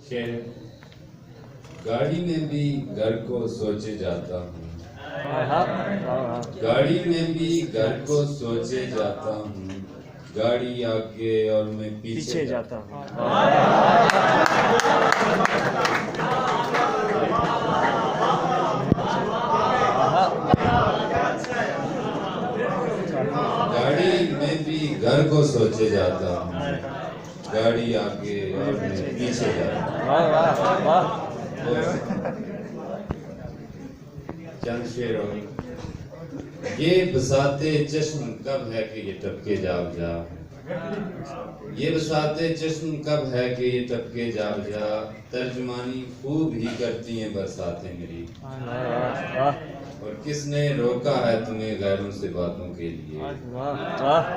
शेर गाड़ी में भी घर को सोचे जाता हूँ, गाड़ी में भी घर को सोचे जाता हूँ, गाड़ी आगे और मैं पीछे जाता हूँ। गाड़ी में भी घर को सोचे जाता हूँ, गाड़ी आगे और मैं पीछे जाता हूँ। चंद शेर और ये बसाते चश्म कब है कि ये टपके जाग जा, ये बसाते चश्म कब है कि ये टपके जाग जा, तर्जमानी खूब ही करती हैं बरसातें मेरी। और किसने रोका है तुम्हें गैरों से बातों के लिए,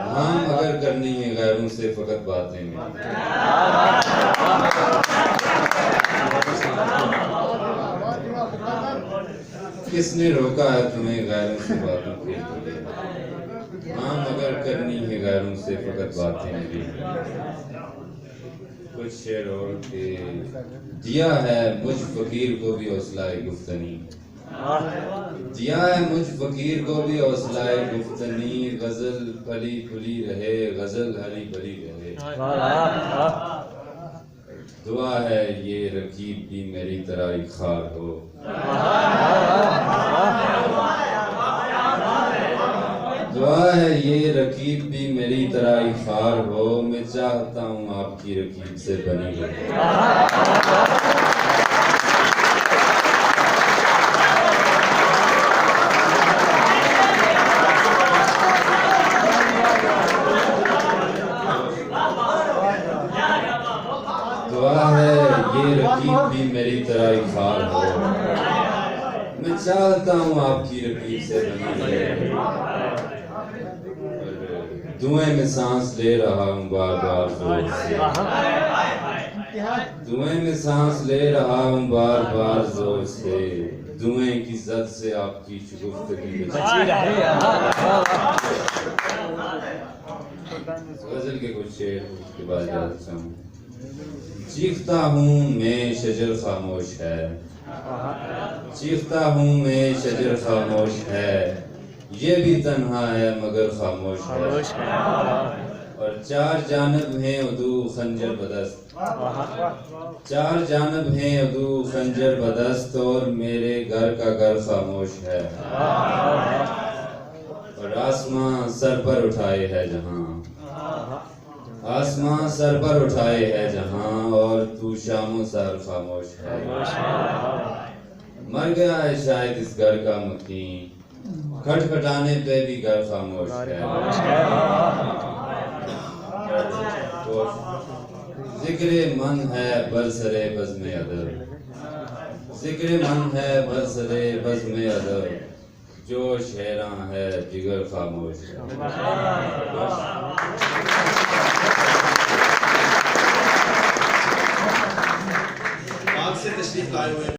हाँ मगर करनी है गैरों से फकत बातें मेरी। किसने रोका है तुम्हें गैरों से बातों के लिए, हाँ मगर करनी है गैरों से फकत बातें मेरी। कुछ शेर और के दिया है मुझ फकीर को भी हौसलाए गुफ्तनी, दिया है मुझ फकीर को भी हौसलाए गुफ्तनी, गजल फली फुली रहे गजल हरी भरी रहे। दुआ है ये रकीब भी मेरी तरह ही खार हो, दुआ है ये रकीब भी मेरी तरह ही खार हो, मैं चाहता हूँ आपकी रकीब से बनी रहे। दुआ है ये रकीब भी मेरी तरह ही खार हो, मैं चाहता हूँ आपकी रकीब से बनी रहे। धुएं में सांस ले रहा हूँ बार बार जोर से, धुएं में सांस ले रहा हूँ बार बार जोर से, धुएं की जद से आपकी गुफ्तगी गजल के कुछ शेर उसके बाद जाता हूँ। चीखता हूँ मैं शजर खामोश है, चीखता हूँ मैं शजर खामोश है, ये भी तन्हा है मगर खामोश है। और चार जानब हैं उदू खंजर बदस्त, चार जानब हैं उदू खंजर बदस्त, और मेरे घर का घर खामोश है। और आसमां सर पर उठाए है जहां, आसमां सर पर उठाए है जहां, और तू शामों सार खामोश है। मर गया है शायद इस घर का मकीन, खटखटाने पे भी घर खामोश है। जिक्रे मन है बरसरे बज़्म अदब, जिक्रे मन है बरसरे बज़्म अदब, जोश हैरान है जिगर खामोश है। से तशरीफ लाए हुए